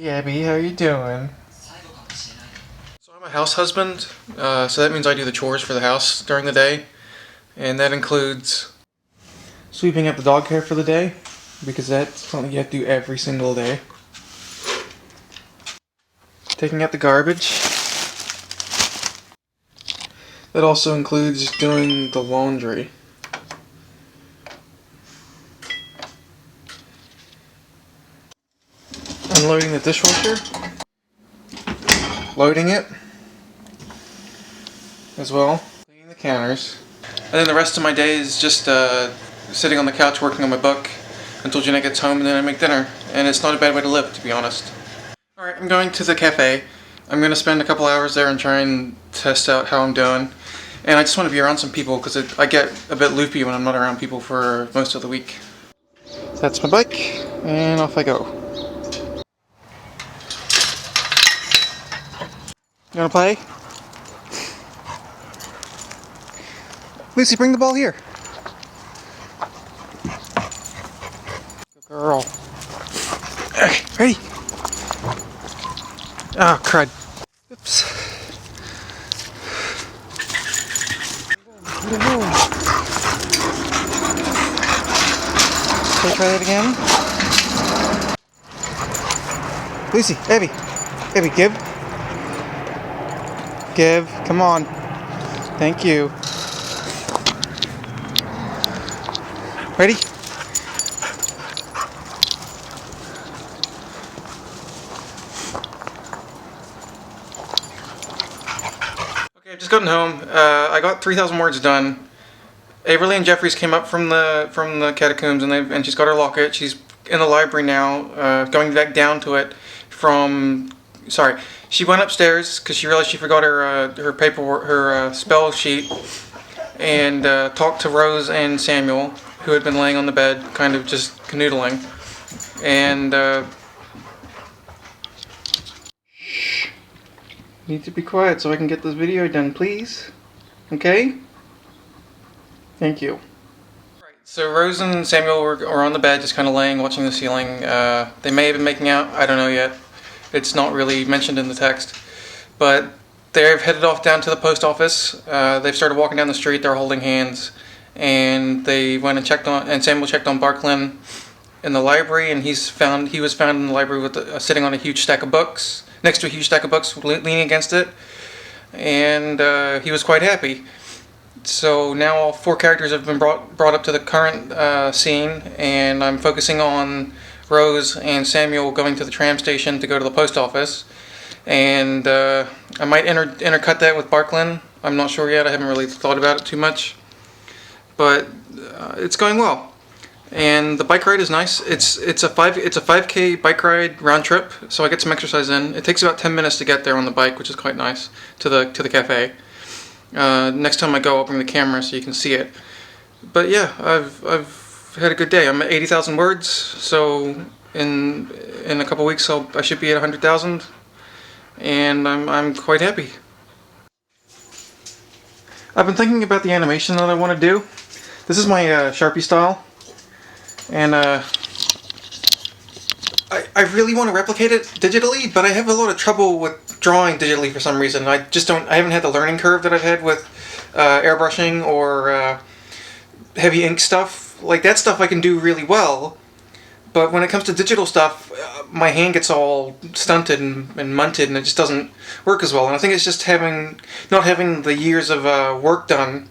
Hey Abby, how you doing? So I'm a house husband, so that means I do the chores for the house during the day, and that includes sweeping up the dog hair for the day, because that's something you have to do every single day. Taking out the garbage. That also includes doing the laundry. Unloading the dishwasher. Loading it as well. Cleaning the counters. And then the rest of my day is just sitting on the couch working on my book until Jeanette gets home, and then I make dinner. And it's not a bad way to live, to be honest. Alright, I'm going to the cafe. I'm going to spend a couple hours there and try and test out how I'm doing. And I just want to be around some people because I get a bit loopy when I'm not around people for most of the week. So that's my bike, and off I go. You wanna play? Lucy, bring the ball here. Good girl. Okay, ready? Oh, crud. Oops. Can I try that again? Lucy, Abby. Abby, give. Give. Come on. Thank you. Ready? Okay, I've just gotten home. I got 3,000 words done. Averly and Jeffries came up from the catacombs, and she's got her locket. She's in the library now, going back down to it from. Sorry, she went upstairs because she realized she forgot her paperwork, her spell sheet, and talked to Rose and Samuel, who had been laying on the bed, kind of just canoodling, and shh, need to be quiet so I can get this video done, please. Okay? Thank you. Right, so Rose and Samuel were on the bed, just kind of laying, watching the ceiling. They may have been making out, I don't know yet. It's not really mentioned in the text. But they've headed off down to the post office. They've started walking down the street, they're holding hands. And they went and checked on, and Samuel checked on Barklin in the library, and he was found in the library with sitting on a huge stack of books, next to a huge stack of books, leaning against it. And he was quite happy. So now all 4 characters have been brought up to the current scene, and I'm focusing on Rose and Samuel going to the tram station to go to the post office. And I might intercut that with Barklin. I'm not sure yet. I haven't really thought about it too much. But it's going well. And the bike ride is nice. It's a 5K bike ride round trip, so I get some exercise in. It takes about 10 minutes to get there on the bike, which is quite nice, to the cafe. Next time I go, I'll bring the camera so you can see it. But yeah, I've had a good day. I'm at 80,000 words, so in a couple weeks I should be at 100,000, and I'm quite happy. I've been thinking about the animation that I want to do. This is my Sharpie style, and I really want to replicate it digitally, but I have a lot of trouble with drawing digitally for some reason. I haven't had the learning curve that I've had with airbrushing or heavy ink stuff. Like that stuff I can do really well, but when it comes to digital stuff, my hand gets all stunted and munted, and it just doesn't work as well. And I think it's just not having the years of work done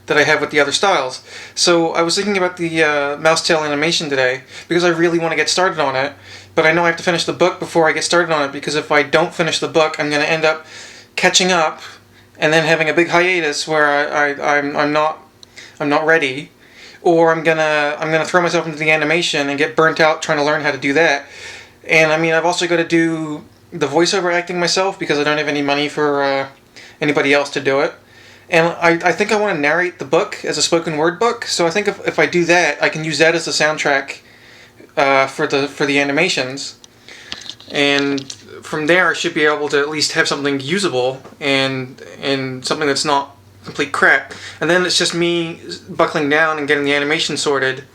that I have with the other styles. So I was thinking about the mouse tail animation today because I really want to get started on it, but I know I have to finish the book before I get started on it, because if I don't finish the book, I'm going to end up catching up and then having a big hiatus where I'm not ready. Or I'm gonna throw myself into the animation and get burnt out trying to learn how to do that. And I mean, I've also got to do the voiceover acting myself because I don't have any money for anybody else to do it. And I think I want to narrate the book as a spoken word book. So I think if I do that, I can use that as the soundtrack for the animations. And from there, I should be able to at least have something usable and something that's not complete crap. And then it's just me buckling down and getting the animation sorted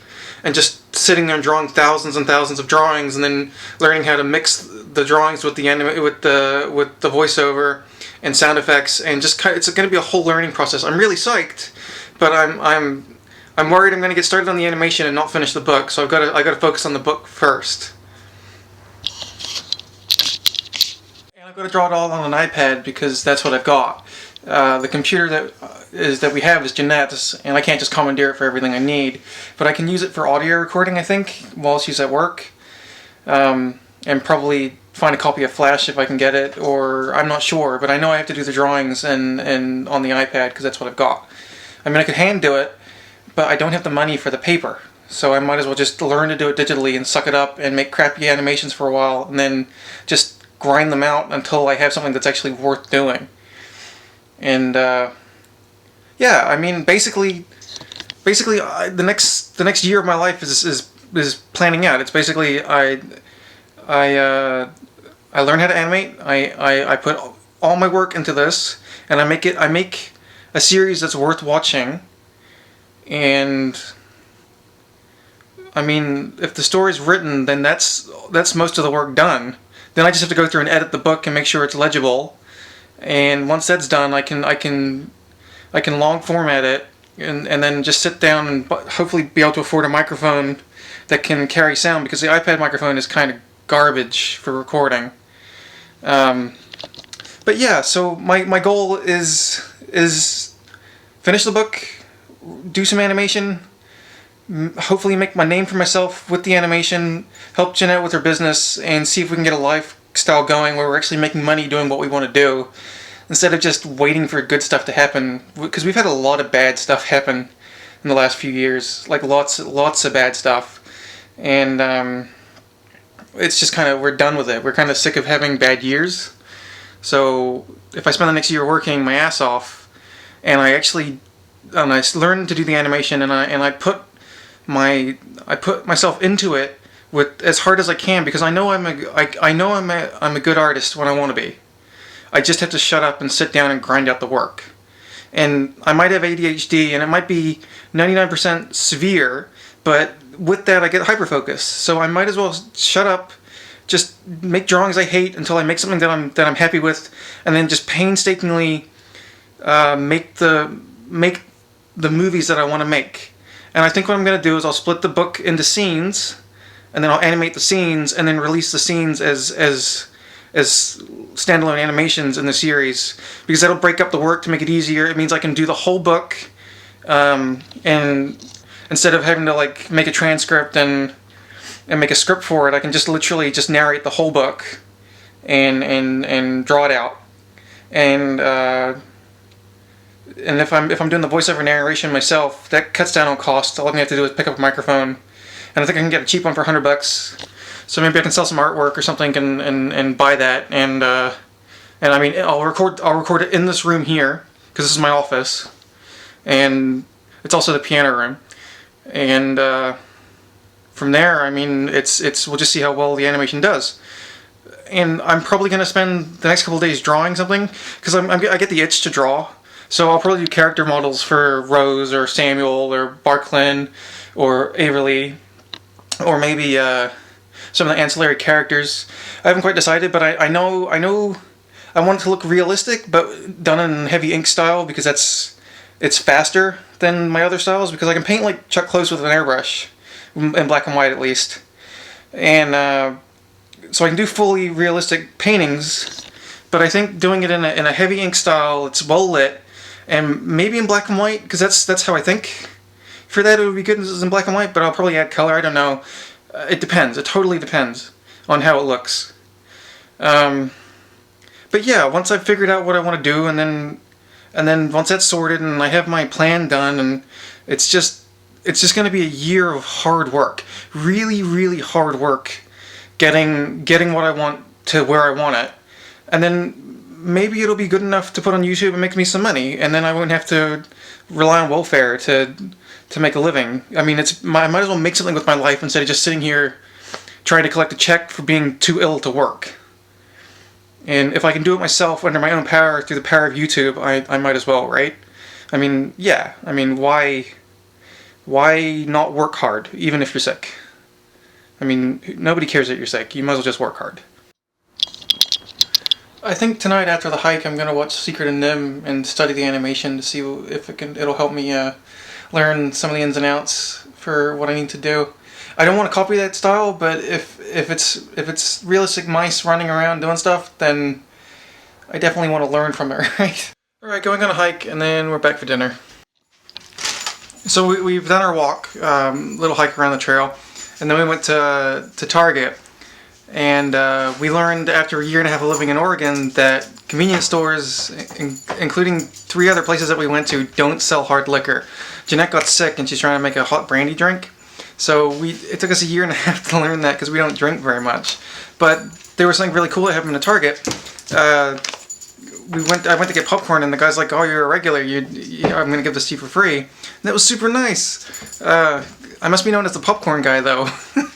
and just sitting there and drawing thousands and thousands of drawings and then learning how to mix the drawings with the with the voiceover and sound effects, and just it's going to be a whole learning process. I'm really psyched, but I'm worried I'm going to get started on the animation and not finish the book. So I got to focus on the book first. And I've got to draw it all on an iPad because that's what I've got. The computer that we have is Jeanette's, and I can't just commandeer it for everything I need. But I can use it for audio recording, I think, while she's at work. And probably find a copy of Flash if I can get it, or I'm not sure. But I know I have to do the drawings and on the iPad because that's what I've got. I mean, I could hand do it, but I don't have the money for the paper. So I might as well just learn to do it digitally and suck it up and make crappy animations for a while, and then just grind them out until I have something that's actually worth doing. And yeah, I mean, basically, the next year of my life is planning out. It's basically I learn how to animate. I put all my work into this, and I make a series that's worth watching. And I mean, if the story's written, then that's most of the work done. Then I just have to go through and edit the book and make sure it's legible. And once that's done, I can long format it and then just sit down and hopefully be able to afford a microphone that can carry sound, because the iPad microphone is kind of garbage for recording. But yeah, so my goal is finish the book, do some animation, hopefully make my name for myself with the animation, help Jeanette with her business, and see if we can get a lifestyle going where we're actually making money doing what we want to do, instead of just waiting for good stuff to happen, because we've had a lot of bad stuff happen in the last few years, like lots of bad stuff, and it's just kind of, we're done with it. We're kind of sick of having bad years. So if I spend the next year working my ass off, and I learn to do the animation, and I put myself into it with as hard as I can, because I know I'm a good artist when I want to be. I just have to shut up and sit down and grind out the work. And I might have ADHD, and it might be 99% severe, but with that I get hyperfocus. So I might as well shut up, just make drawings I hate until I make something that I'm happy with, and then just painstakingly make the movies that I want to make. And I think what I'm going to do is I'll split the book into scenes, and then I'll animate the scenes, and then release the scenes as standalone animations in the series, because that'll break up the work to make it easier. It means I can do the whole book, and instead of having to like make a transcript and make a script for it, I can just literally just narrate the whole book and draw it out. And if I'm doing the voiceover narration myself, that cuts down on cost. All I have to do is pick up a microphone, and I think I can get a cheap one for $100. So maybe I can sell some artwork or something and buy that. And I mean, I'll record it in this room here, because this is my office, and it's also the piano room. And from there, I mean, we'll just see how well the animation does. And I'm probably going to spend the next couple of days drawing something, because I get the itch to draw. So I'll probably do character models for Rose or Samuel or Barklin or Averly, or maybe some of the ancillary characters. I haven't quite decided, but I know I want it to look realistic, but done in heavy ink style, because it's faster than my other styles, because I can paint like Chuck Close with an airbrush, in black and white at least. And so I can do fully realistic paintings, but I think doing it in a heavy ink style, it's well lit, and maybe in black and white, because that's how I think. For that, it would be good in black and white, but I'll probably add color. I don't know. It depends. It totally depends on how it looks. But yeah, once I've figured out what I want to do, and then once that's sorted and I have my plan done, and it's just going to be a year of hard work, really, really hard work, getting what I want to where I want it, and then maybe it'll be good enough to put on YouTube and make me some money, and then I won't have to rely on welfare to make a living. I mean, I might as well make something with my life instead of just sitting here trying to collect a check for being too ill to work. And if I can do it myself under my own power through the power of YouTube, I might as well, right? I mean, yeah. I mean, why not work hard, even if you're sick? I mean, nobody cares that you're sick. You might as well just work hard. I think tonight after the hike I'm gonna watch Secret of Nim and study the animation to see if it'll help me learn some of the ins and outs for what I need to do. I don't want to copy that style, but if it's realistic mice running around doing stuff, then I definitely want to learn from it, right? Alright, going on a hike, and then we're back for dinner. So we've done our walk, little hike around the trail, and then we went to Target. And we learned after a year and a half of living in Oregon that convenience stores, including 3 other places that we went to, don't sell hard liquor. Jeanette got sick and she's trying to make a hot brandy drink. So it took us a year and a half to learn that because we don't drink very much. But there was something really cool that happened at Target. I went to get popcorn and the guy's like, "Oh, you're a regular. I'm going to give this to you for free." And that was super nice. I must be known as the popcorn guy though.